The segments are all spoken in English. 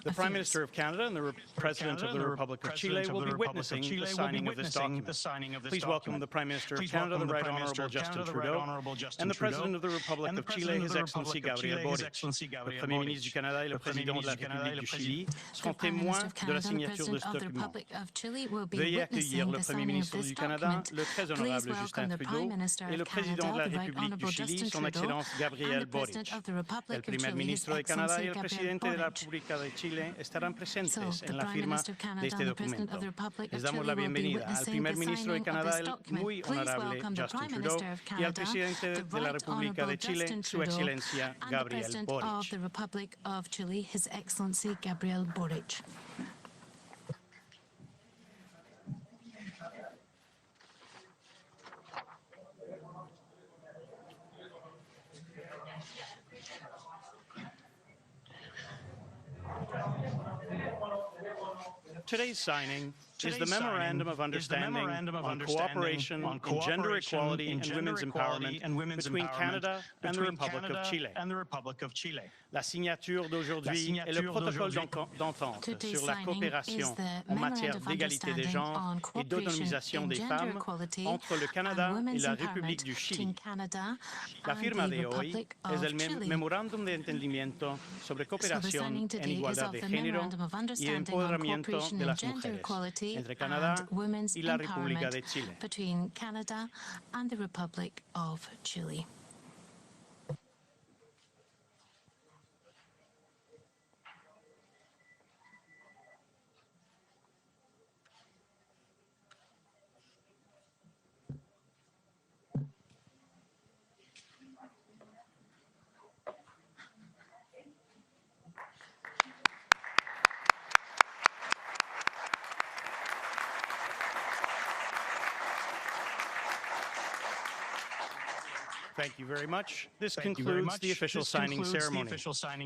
The Prime Minister of Canada and the President of the Republic of Chile will be witnessing the signing of this document. Please welcome the Prime Minister of Canada, the Right Honourable Justin Trudeau, and the President of the Republic of Chile, His Excellency Gabriel Boric. Le Premier ministre du Canada et le Président de la République du Chili seront témoins de la signature de ce document. Veuillez accueillir le Premier ministre du Canada, le très honorable Justin Trudeau, et le Président de la République du Chili, Son Excellence Gabriel Boric. El Primer Ministro de Canadá y el Presidente de la República de Chile estarán presentes en la firma de este documento. Les damos la bienvenida al Primer Ministro de Canadá, el muy honorable Justin Trudeau, y al Presidente de la República de Chile, Su Excelencia Gabriel Boric. Today's signing is the Memorandum of Understanding on Cooperation in Gender Equality and Women's Empowerment between Canada and the Republic of Chile. La signature d'aujourd'hui est le protocole d'entente sur la coopération en matière d'égalité des genres et d'autonomisation des femmes entre le Canada y la République du Chile. La firma de hoy es el Memorándum de Entendimiento sobre Cooperación en Igualdad de Género y Empoderamiento de las Mujeres entre Canadá y la República de Chile. Thank you very much. This concludes the official signing ceremony.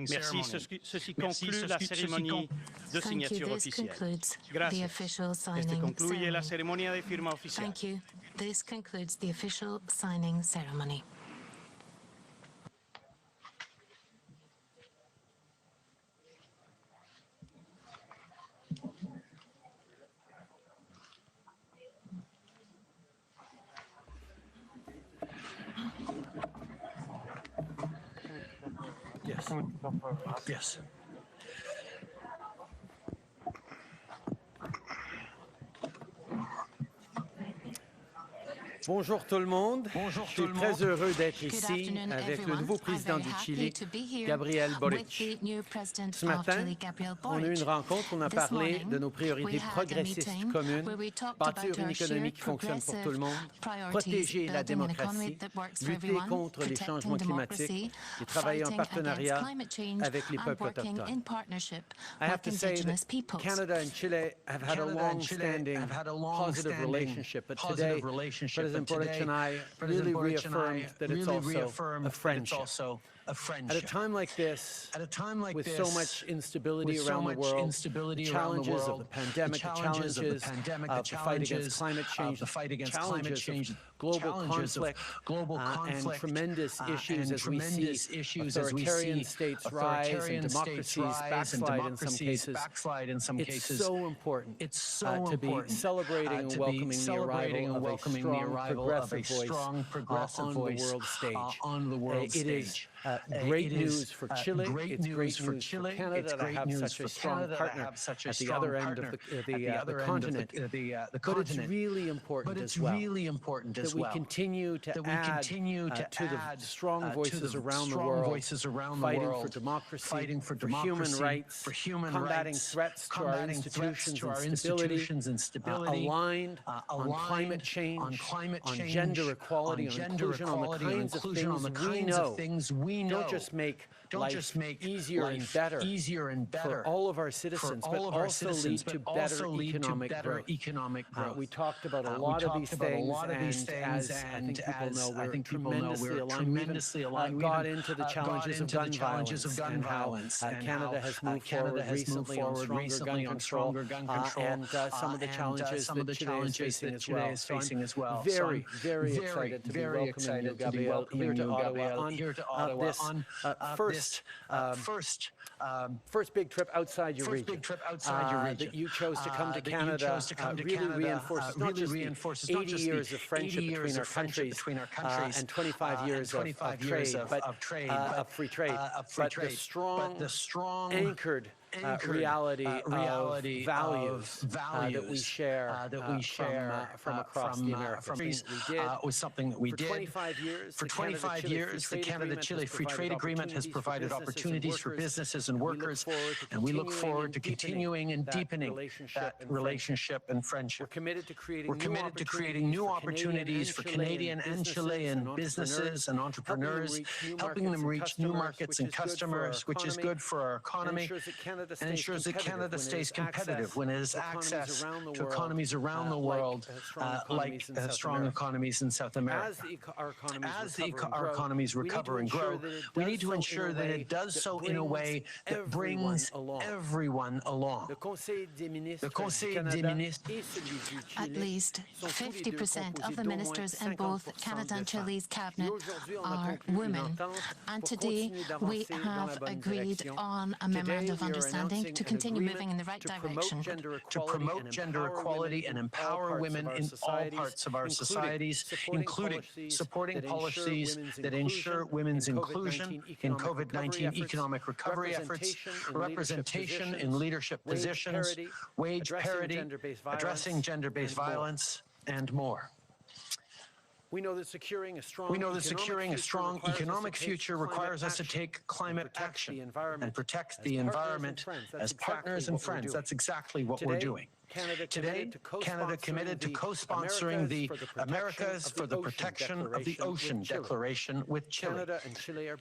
Merci. Ceci conclut la cérémonie de signature officielle. Gracias. Este concluye la ceremonia de firma oficial. Thank you. This concludes the official signing ceremony. Yes. Bonjour tout le monde. Je suis très heureux d'être ici avec le nouveau président du Chili, Gabriel Boric. Ce matin, on a eu une rencontre, on a parlé de nos priorités progressistes communes, bâtir une économie qui fonctionne pour tout le monde, protéger la démocratie, lutter contre les changements climatiques et travailler en partenariat avec les peuples autochtones. I have to say that Canada and Chile have had a long-standing positive relationship, but today, President Boric and I really reaffirmed that it's also a friendship. At a time like this, with so much instability around the world, the challenges of the pandemic, the challenges of the fight against climate change, the challenges of global conflict, and tremendous issues as we see authoritarian states rise and democracies backslide in some cases, it's so important to be celebrating and welcoming the arrival of a strong, progressive voice on the world stage. It is great news for Chile. It's great news for Canada to have such a strong partner at the other end of the continent. But it's really important as well that we continue to add to the strong voices around the world, fighting for democracy, for human rights, combating threats to our institutions and stability, aligned on climate change, on gender equality, on inclusion, on the kinds of things we know don't just make life easier and better for all of our citizens, but also lead to better economic growth. We talked about a lot of these things, and as I think people know, we're tremendously aligned. We got into the challenges of gun violence and how Canada has moved forward recently on stronger gun control, and some of the challenges that Chile is facing as well. So I'm very excited to be welcoming you, Gabriel, here to Ottawa on this first first big trip outside your region. That you chose to come to Canada really reinforces not just the 80 years of friendship between our countries and 25 years of free trade, but the strong anchored reality of values that we share from across the Americas. Was something that we did. For 25 years, the Canada-Chile Free Trade Agreement has provided opportunities for businesses and workers, and we look forward to continuing and deepening that relationship and friendship. We're committed to creating new opportunities for Canadian and Chilean businesses and entrepreneurs, helping them reach new markets and customers, which is good for our economy and ensures that Canada stays competitive when it has access to economies around the world, like strong economies in South America. As our economies recover and grow, we need to ensure that it does so in a way that brings everyone along. The Conseil des Ministres, At least 50% of the ministers in both Canada and Chile's cabinet are women. And today we have agreed on a memorandum of understanding to continue moving in the right direction. To promote gender equality and empower women in all parts of our societies, including supporting policies that ensure women's inclusion in COVID-19 economic recovery efforts, representation in leadership positions, wage parity, addressing gender-based violence, and more. We know that securing a strong economic future requires us to take climate action and protect the environment as partners and friends. That's exactly what we're doing. Today, Canada committed to co-sponsoring the Americas for the Protection of the Ocean Declaration with Chile.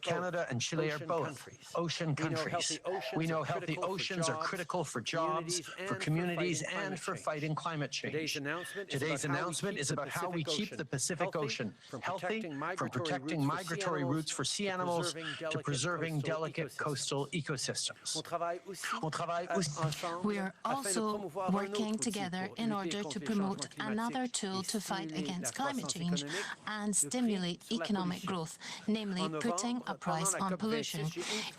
Canada and Chile are both ocean countries. We know healthy oceans are critical for jobs, for communities, and for fighting climate change. Today's announcement is about how we keep the Pacific Ocean healthy, from protecting migratory routes for sea animals to preserving delicate coastal ecosystems. We are also working together in order to promote another tool to fight against climate change and stimulate economic growth, namely putting a price on pollution.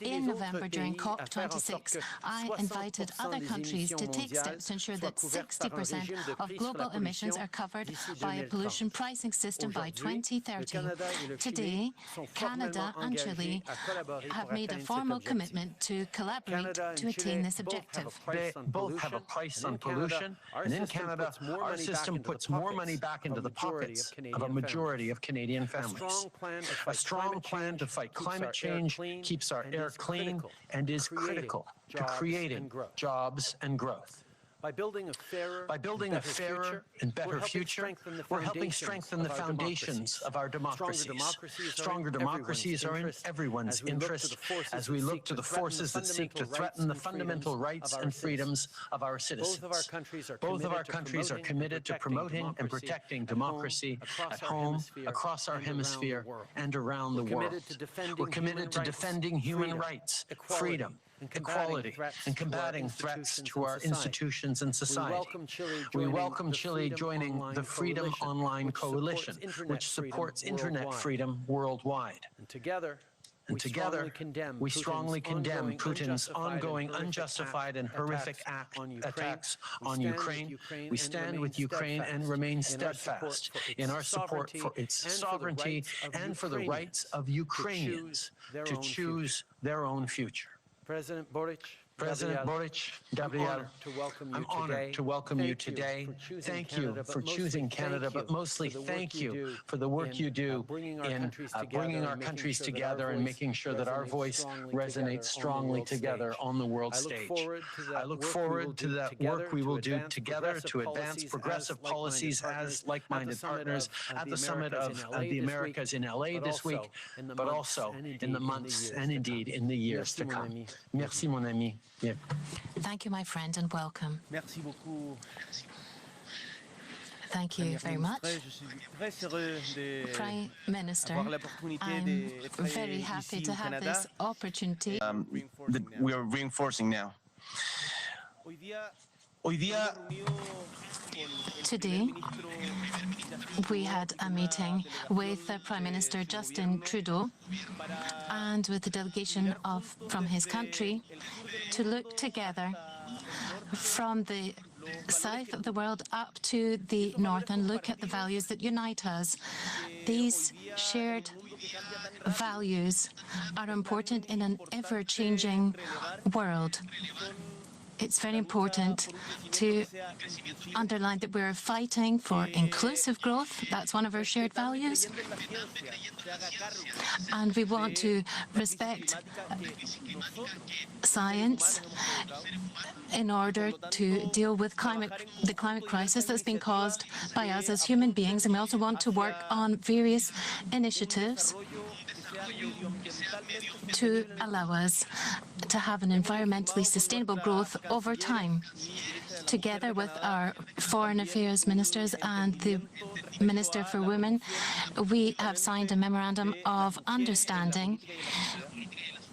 In November, during COP26, I invited other countries to take steps to ensure that 60% of global emissions are covered by a pollution pricing system by 2030. Today, Canada and Chile have made a formal commitment to collaborate to attain this objective. They both have a price on pollution, and in Canada, our system puts more money back into the pockets of a majority of Canadian families. A strong plan to fight climate change keeps our air clean and is critical to creating jobs and growth. By building a fairer and better future, we're helping strengthen the foundations of our democracies. Stronger democracies are in everyone's interest as we look to the forces that seek to threaten the fundamental rights and freedoms of our citizens. Both of our countries are committed to promoting and protecting democracy at home, across our hemisphere, and around the world. We're committed to defending human rights, freedom, equality, and combating threats to our institutions and society. We welcome Chile joining the Freedom Online Coalition, which supports internet freedom worldwide. And together, we strongly condemn Putin's ongoing unjustified and horrific attacks on Ukraine. We stand with Ukraine and remain steadfast in our support for its sovereignty and for the rights of Ukrainians to choose their own future. President Boric, Gabriel, I'm honored to welcome you today. Thank you for choosing Canada, but mostly thank you for the work you do in bringing our countries together and making sure that our voice resonates strongly together on the world stage. I look forward to that work we will do together to advance progressive policies as like-minded partners at the Summit of the Americas in LA this week, but also in the months and indeed in the years to come. Merci, mon ami. Yeah. Thank you, my friend, and welcome. Merci beaucoup. Thank you very much. Prime Minister, I'm very happy to have this opportunity. That we are reinforcing now. Today, we had a meeting with Prime Minister Justin Trudeau and with the delegation from his country to look together from the south of the world up to the north and look at the values that unite us. These shared values are important in an ever-changing world. It's very important to underline that we're fighting for inclusive growth. That's one of our shared values. And we want to respect science in order to deal with the climate crisis that's been caused by us as human beings. And we also want to work on various initiatives to allow us to have an environmentally sustainable growth over time. Together with our foreign affairs ministers and the Minister for Women, we have signed a memorandum of understanding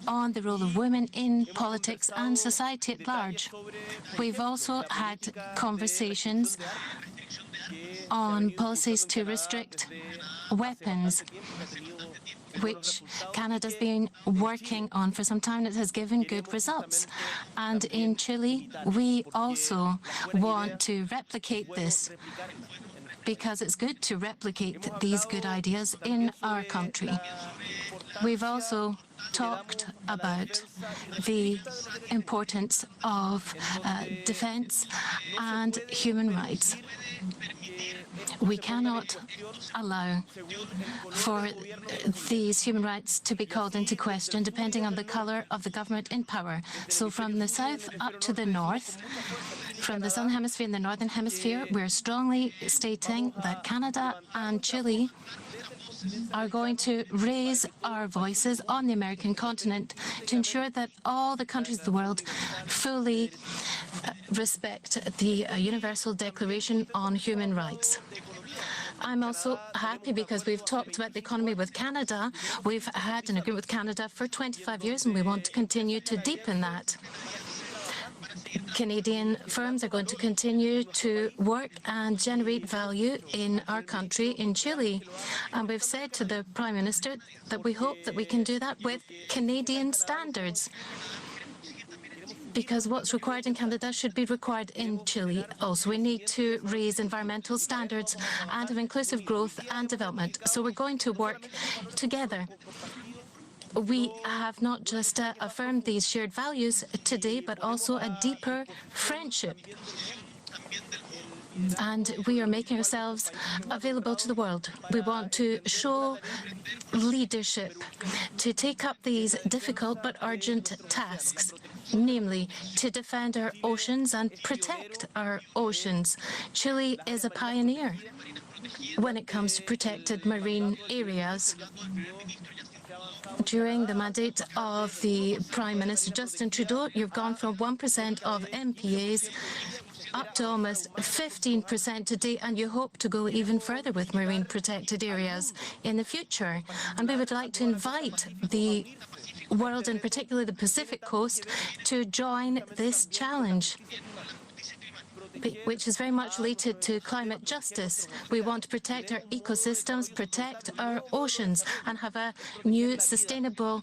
on the role of women in politics and society at large. We've also had conversations on policies to restrict weapons, which Canada's been working on for some time. It has given good results. And in Chile, we also want to replicate this, because it's good to replicate these good ideas in our country. We've also talked about the importance of defense and human rights. We cannot allow for these human rights to be called into question depending on the colour of the government in power. So from the south up to the north, from the Southern Hemisphere and the Northern Hemisphere, we're strongly stating that Canada and Chile are going to raise our voices on the American continent to ensure that all the countries of the world fully respect the Universal Declaration on Human Rights. I'm also happy because we've talked about the economy with Canada. We've had an agreement with Canada for 25 years, and we want to continue to deepen that. Canadian firms are going to continue to work and generate value in our country, in Chile. And we've said to the Prime Minister that we hope that we can do that with Canadian standards, because what's required in Canada should be required in Chile also. We need to raise environmental standards and have inclusive growth and development. So we're going to work together. We have not just affirmed these shared values today, but also a deeper friendship. And we are making ourselves available to the world. We want to show leadership to take up these difficult but urgent tasks, namely to defend our oceans and protect our oceans. Chile is a pioneer when it comes to protected marine areas. During the mandate of the Prime Minister Justin Trudeau, you've gone from 1% of MPAs up to almost 15% today, and you hope to go even further with marine protected areas in the future. And we would like to invite the world, and particularly the Pacific Coast, to join this challenge, which is very much related to climate justice. We want to protect our ecosystems, protect our oceans, and have a new sustainable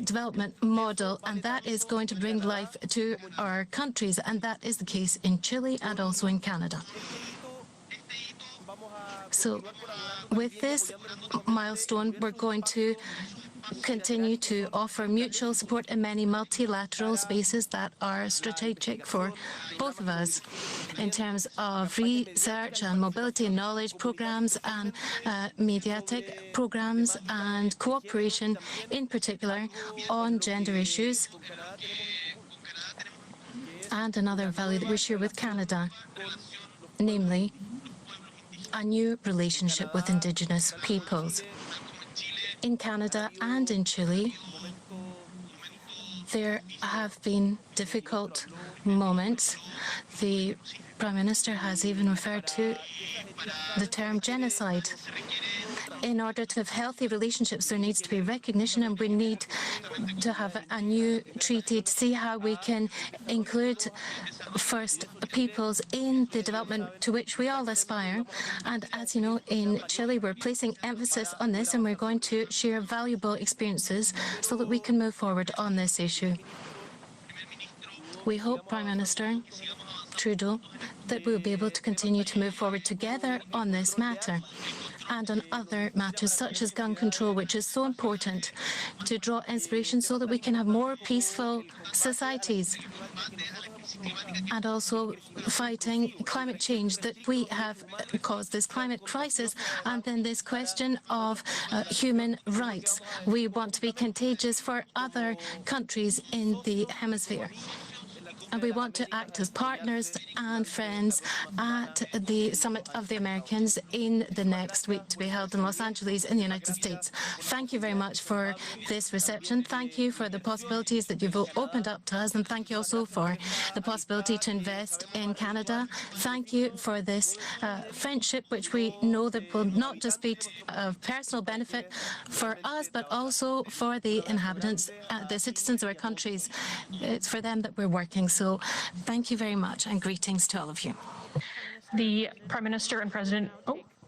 development model, and that is going to bring life to our countries, and that is the case in Chile and also in Canada. So with this milestone, we're going to continue to offer mutual support in many multilateral spaces that are strategic for both of us in terms of research and mobility and knowledge programs and mediatic programs and cooperation, in particular on gender issues. And another value that we share with Canada, namely a new relationship with indigenous peoples. In Canada and in Chile, there have been difficult moments. The Prime Minister has even referred to the term genocide. in order to have healthy relationships, there needs to be recognition, and we need to have a new treaty to see how we can include First Peoples in the development to which we all aspire. And as you know, in Chile, we're placing emphasis on this, and we're going to share valuable experiences so that we can move forward on this issue. We hope, Prime Minister Trudeau, that we'll be able to continue to move forward together on this matter and on other matters such as gun control, which is so important to draw inspiration so that we can have more peaceful societies, and also fighting climate change, that we have caused this climate crisis, and then this question of human rights. We want to be contagious for other countries in the hemisphere. And we want to act as partners and friends at the Summit of the Americans in the next week, to be held in Los Angeles in the United States. Thank you very much for this reception. Thank you for the possibilities that you've opened up to us, and thank you also for the possibility to invest in Canada. Thank you for this friendship, which we know that will not just be of personal benefit for us, but also for the inhabitants, the citizens of our countries. It's for them that we're working. So thank you very much, and greetings to all of you. The Prime Minister and President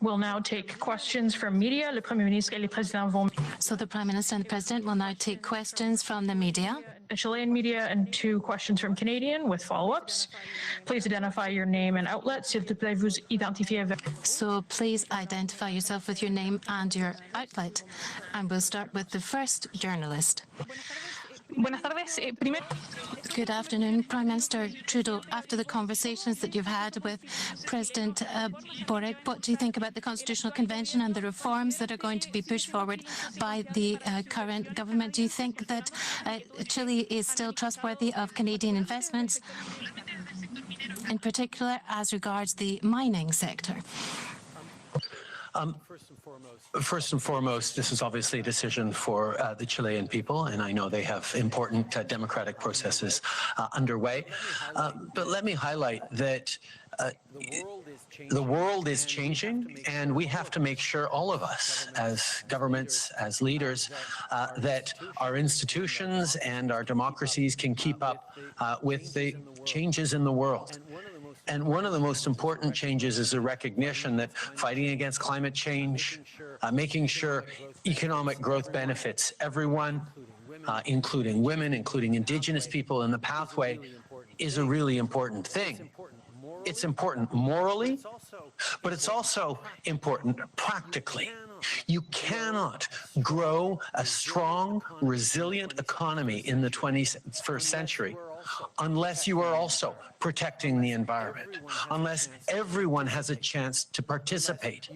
will now take questions from media. Le Premier ministre et le Président vont... So the Prime Minister and the President will now take questions from the media. The Chilean media, and 2 questions from Canadian with follow-ups. Please identify your name and outlet. S'il te plaît, vous identifiez avec... So please identify yourself with your name and your outlet. And we'll start with the first journalist. Buenas tardes. Good afternoon, Prime Minister Trudeau. After the conversations that you've had with President Boric, what do you think about the Constitutional Convention and the reforms that are going to be pushed forward by the current government? Do you think that Chile is still trustworthy of Canadian investments, in particular as regards the mining sector? First and foremost, this is obviously a decision for the Chilean people, and I know they have important democratic processes underway. But let me highlight that the world is changing, and we have to make sure, all of us as governments, as leaders, that our institutions and our democracies can keep up with the changes in the world. And one of the most important changes is a recognition that fighting against climate change, making sure economic growth benefits everyone, including women, including indigenous people in the pathway, is a really important thing. It's important morally, but it's also important practically. You cannot grow a strong, resilient economy in the 21st century unless you are also protecting the environment, unless everyone has a chance to participate,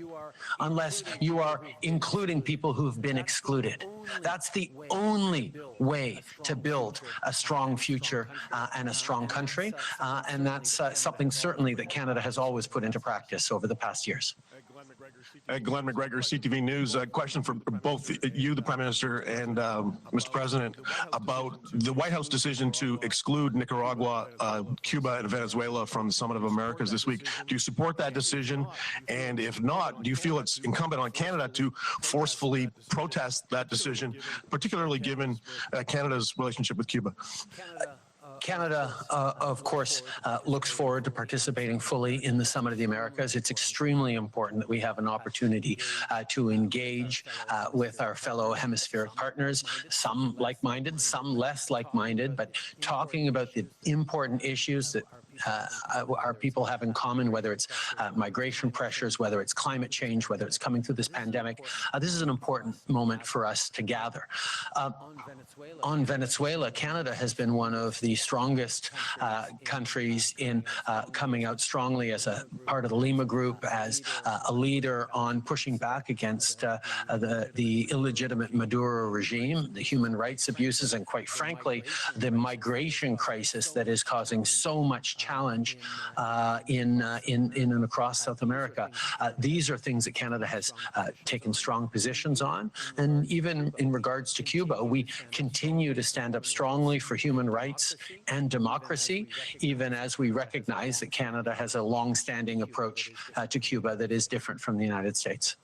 unless you are including people who have been excluded. That's the only way to build a strong future and a strong country, and that's something certainly that Canada has always put into practice over the past years. Glenn McGregor, CTV News. A question for both you, the Prime Minister, and Mr. President, about the White House decision to exclude Nicaragua, Cuba, and Venezuela from the Summit of Americas this week. Do you support that decision? And if not, do you feel it's incumbent on Canada to forcefully protest that decision, particularly given Canada's relationship with Cuba? Canada, of course, looks forward to participating fully in the Summit of the Americas. It's extremely important that we have an opportunity to engage with our fellow hemispheric partners, some like-minded, some less like-minded, but talking about the important issues that our people have in common, whether it's migration pressures, whether it's climate change, whether it's coming through this pandemic. This is an important moment for us to gather. On Venezuela, Canada has been one of the strongest countries in coming out strongly as a part of the Lima Group, as a leader on pushing back against the illegitimate Maduro regime, the human rights abuses, and quite frankly, the migration crisis that is causing so much challenge in and across South America. These are things that Canada has taken strong positions on. And even in regards to Cuba, we continue to stand up strongly for human rights and democracy, even as we recognize that Canada has a long-standing approach to Cuba that is different from the United States.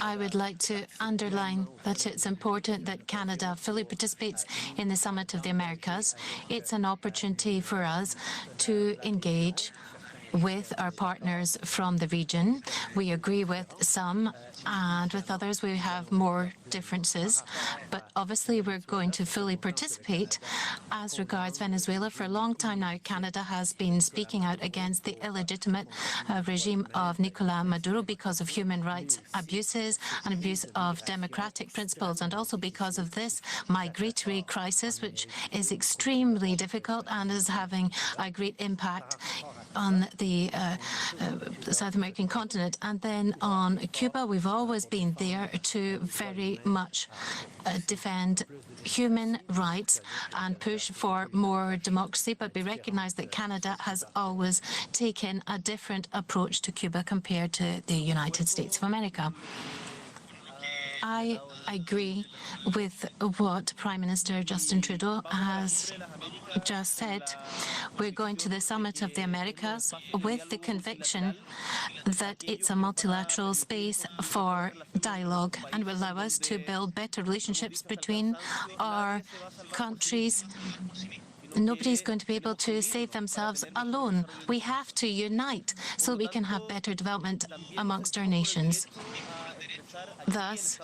I would like to underline that it's important that Canada fully participates in the Summit of the Americas. It's an opportunity for us to engage with our partners from the region. We agree with some, and with others we have more differences. But obviously we're going to fully participate. As regards Venezuela, for a long time now, Canada has been speaking out against the illegitimate regime of Nicolás Maduro because of human rights abuses and abuse of democratic principles, and also because of this migratory crisis, which is extremely difficult and is having a great impact on the South American continent. And then on Cuba, we've always been there to very much defend human rights and push for more democracy, but we recognize that Canada has always taken a different approach to Cuba compared to the United States of America. I agree with what Prime Minister Justin Trudeau has just said. We're going to the Summit of the Americas with the conviction that it's a multilateral space for dialogue and will allow us to build better relationships between our countries. Nobody's going to be able to save themselves alone. We have to unite so we can have better development amongst our nations. Thus,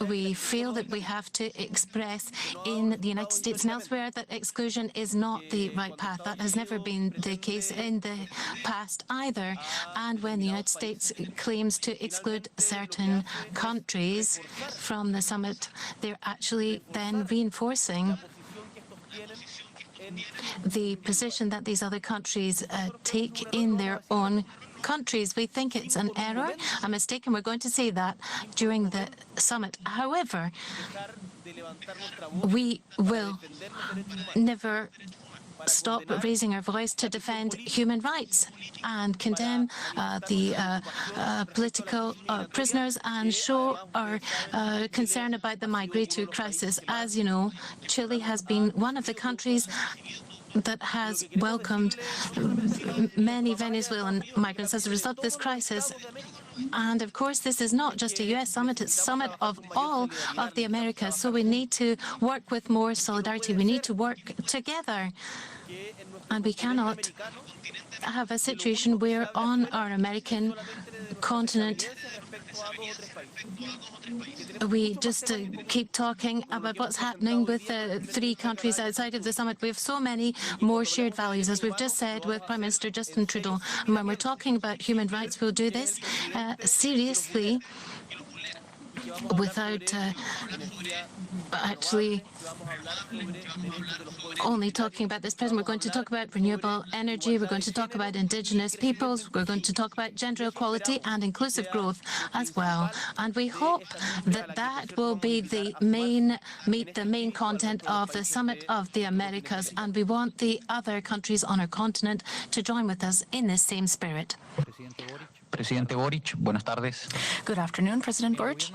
we feel that we have to express in the United States and elsewhere that exclusion is not the right path. That has never been the case in the past either. And when the United States claims to exclude certain countries from the summit, they're actually then reinforcing the position that these other countries take in their own countries. We think it's an error, a mistake, and we're going to say that during the summit. However, we will never stop raising our voice to defend human rights and condemn the political prisoners and show our concern about the migratory crisis. As you know, Chile has been one of the countries that has welcomed many Venezuelan migrants as a result of this crisis. And of course, this is not just a U.S. summit, it's a summit of all of the Americas. So we need to work with more solidarity. We need to work together. And we cannot have a situation where on our American continent we just keep talking about what's happening with the three countries outside of the summit. We have so many more shared values, as we've just said with Prime Minister Justin Trudeau. And when we're talking about human rights, we'll do this seriously, without actually only talking about this present. We're going to talk about renewable energy, we're going to talk about indigenous peoples, we're going to talk about gender equality and inclusive growth as well. And we hope that that will be the main content of the Summit of the Americas, and we want the other countries on our continent to join with us in this same spirit. Presidente Boric, buenas tardes. Good afternoon, President Boric.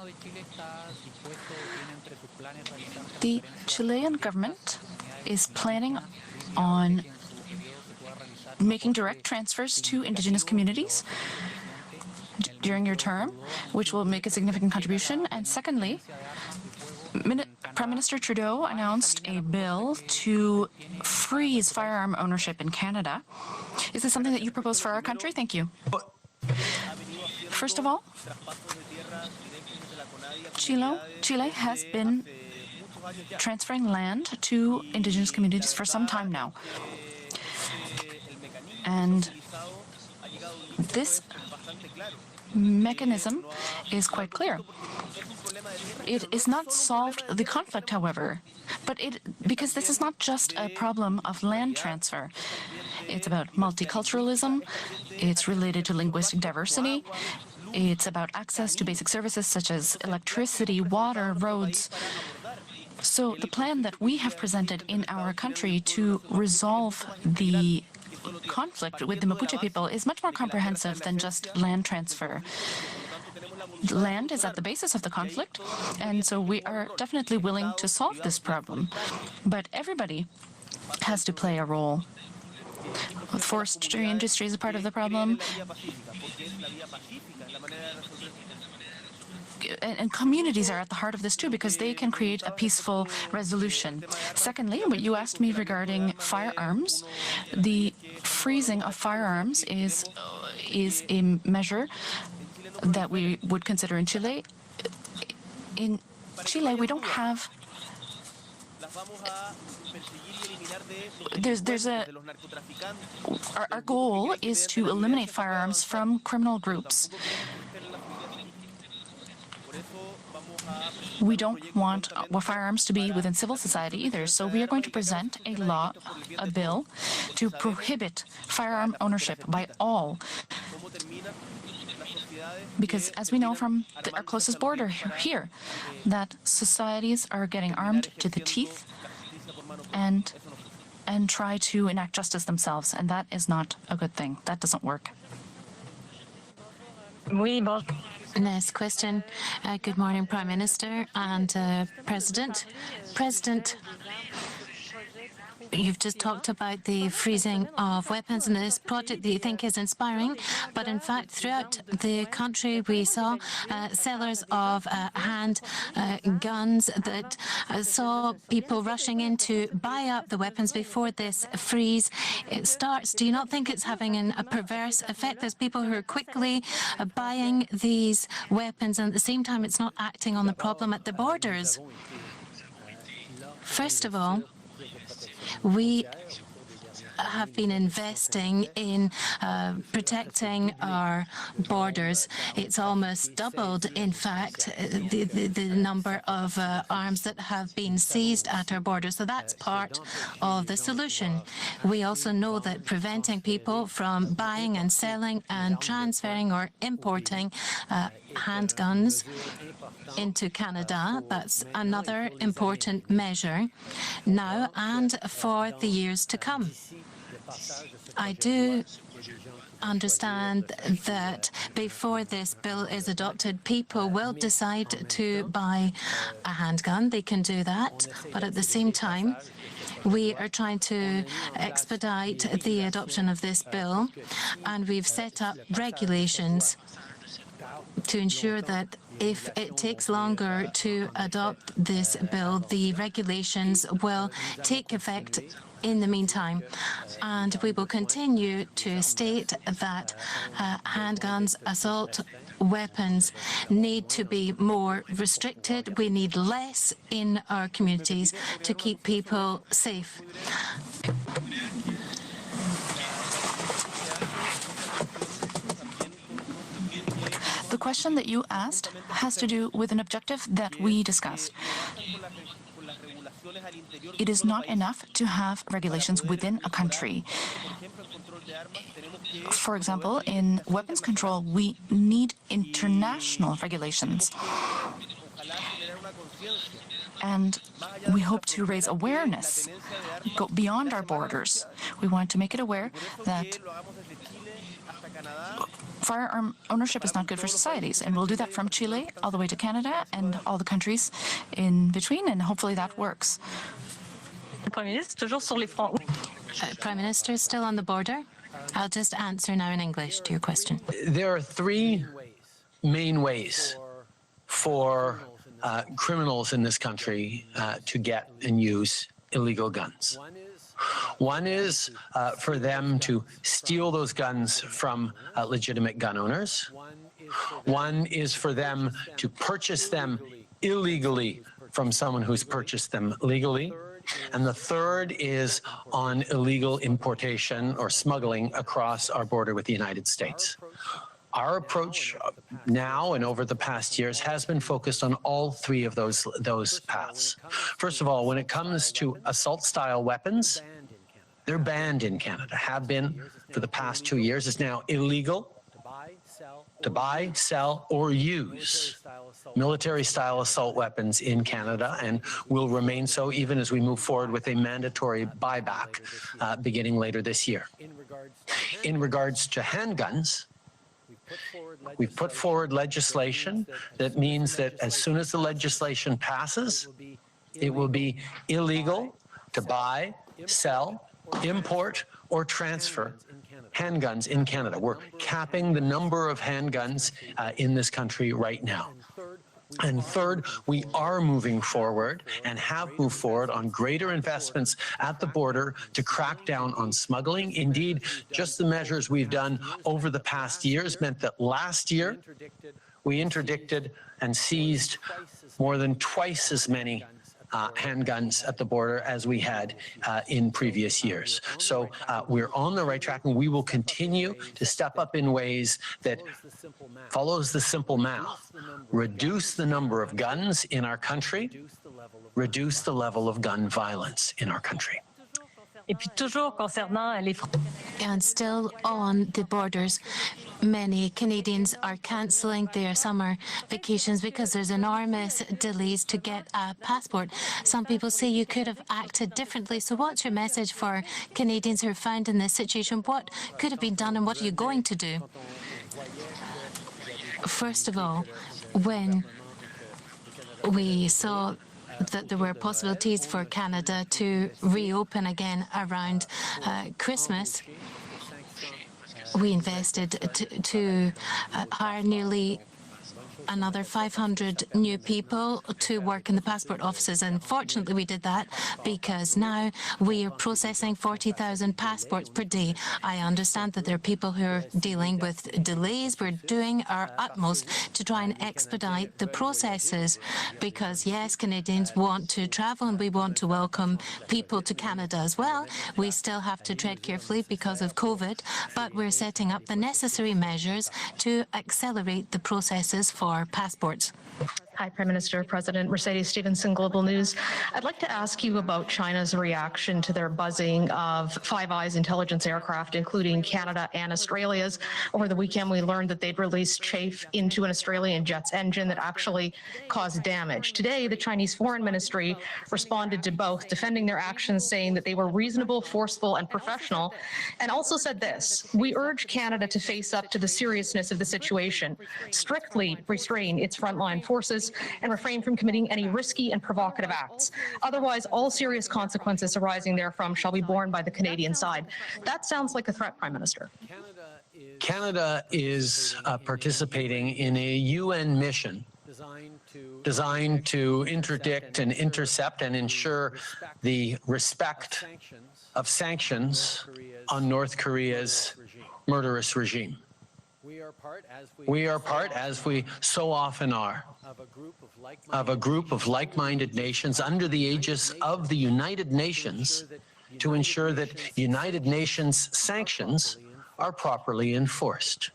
The Chilean government is planning on making direct transfers to indigenous communities during your term, which will make a significant contribution. And secondly, Prime Minister Trudeau announced a bill to freeze firearm ownership in Canada. Is this something that you propose for our country? Thank you. First of all, Chile has been transferring land to indigenous communities for some time now. And this mechanism is quite clear. It is not solved the conflict, however, but because this is not just a problem of land transfer. It's about multiculturalism, it's related to linguistic diversity, it's about access to basic services such as electricity, water, roads. So the plan that we have presented in our country to resolve the conflict with the Mapuche people is much more comprehensive than just land transfer. Land is at the basis of the conflict, and so we are definitely willing to solve this problem. But everybody has to play a role. Forestry industry is a part of the problem. And communities are at the heart of this too, because they can create a peaceful resolution. Secondly, what you asked me regarding firearms, the freezing of firearms is a measure that we would consider in Chile. In Chile, we don't have. Our goal is to eliminate firearms from criminal groups. We don't want firearms to be within civil society either, so we are going to present a bill to prohibit firearm ownership by all. Because as we know from our closest border here, that societies are getting armed to the teeth and try to enact justice themselves, and that is not a good thing. That doesn't work. Next question. Good morning, Prime Minister and President. President, you've just talked about the freezing of weapons and this project that you think is inspiring, but in fact, throughout the country, we saw sellers of hand guns that saw people rushing in to buy up the weapons before this freeze starts. Do you not think it's having a perverse effect? There's people who are quickly buying these weapons, and at the same time, it's not acting on the problem at the borders. First of all, we have been investing in protecting our borders. It's almost doubled, in fact, the number of arms that have been seized at our borders. So that's part of the solution. We also know that preventing people from buying and selling and transferring or importing handguns into Canada, that's another important measure now and for the years to come. I do understand that before this bill is adopted, people will decide to buy a handgun. They can do that, but at the same time, we are trying to expedite the adoption of this bill, and we've set up regulations to ensure that if it takes longer to adopt this bill, the regulations will take effect in the meantime. And we will continue to state that handguns, assault weapons need to be more restricted. We need less in our communities to keep people safe. The question that you asked has to do with an objective that we discussed. It is not enough to have regulations within a country. For example, in weapons control, we need international regulations. And we hope to raise awareness, go beyond our borders. We want to make it aware that firearm ownership is not good for societies, and we'll do that from Chile all the way to Canada and all the countries in between, and hopefully that works. Prime Minister, still on the border? I'll just answer now in English to your question. There are three main ways for criminals in this country to get and use illegal guns. One is for them to steal those guns from legitimate gun owners. One is for them to purchase them illegally from someone who's purchased them legally. And the third is on illegal importation or smuggling across our border with the United States. Our approach now and over the past years has been focused on all three of those paths. First of all, when it comes to assault-style weapons, they're banned in Canada, have been for the past 2 years. It's now illegal to buy, sell, or use military-style assault weapons in Canada, and will remain so even as we move forward with a mandatory buyback beginning later this year. In regards to handguns, we've put forward legislation that means that as soon as the legislation passes, it will be illegal to buy, sell, import, or transfer handguns in Canada. We're capping the number of handguns in this country right now. And third, we are moving forward and have moved forward on greater investments at the border to crack down on smuggling. Indeed, just the measures we've done over the past years meant that last year we interdicted and seized more than twice as many handguns at the border as we had in previous years. So we're on the right track, and we will continue to step up in ways that follows the simple math. Reduce the number of guns in our country, reduce the level of gun violence in our country. And still on the borders, many Canadians are cancelling their summer vacations because there's enormous delays to get a passport. Some people say you could have acted differently. So what's your message for Canadians who are found in this situation? What could have been done and what are you going to do? First of all, when we saw that there were possibilities for Canada to reopen again around Christmas, we invested to hire nearly another 500 new people to work in the passport offices. And fortunately, we did that because now we are processing 40,000 passports per day. I understand that there are people who are dealing with delays. We're doing our utmost to try and expedite the processes because, yes, Canadians want to travel and we want to welcome people to Canada as well. We still have to tread carefully because of COVID, but we're setting up the necessary measures to accelerate the processes for passports. Hi, Prime Minister. President Mercedes Stephenson, Global News. I'd like to ask you about China's reaction to their buzzing of Five Eyes intelligence aircraft, including Canada and Australia's. Over the weekend, we learned that they'd released chaff into an Australian jet's engine that actually caused damage. Today, the Chinese Foreign Ministry responded to both, defending their actions, saying that they were reasonable, forceful, and professional, and also said this: "We urge Canada to face up to the seriousness of the situation, strictly restrain its frontline forces, and refrain from committing any risky and provocative acts. Otherwise, all serious consequences arising therefrom shall be borne by the Canadian side." That sounds like a threat, Prime Minister. Canada is participating in a UN mission designed to interdict and intercept and ensure the respect of sanctions on North Korea's murderous regime. We are part, as we so often are, of a group of like-minded nations under the aegis of the United Nations to ensure that United Nations sanctions are properly enforced.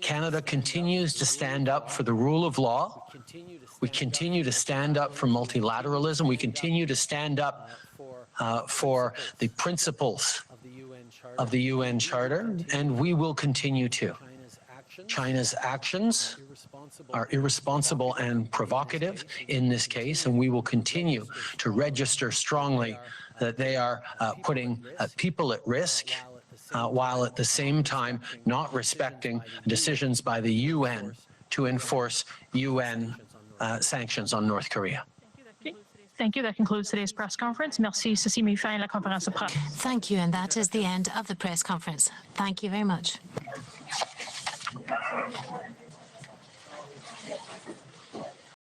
Canada continues to stand up for the rule of law. We continue to stand up for multilateralism. We continue to stand up for the principles of the UN Charter, and we will continue to. China's actions are irresponsible and provocative in this case, and we will continue to register strongly that they are putting people at risk while at the same time not respecting decisions by the UN to enforce UN sanctions on North Korea. Thank you. That concludes today's press conference. Merci. Ceci met fin à la conférence de presse. Thank you, and that is the end of the press conference. Thank you very much.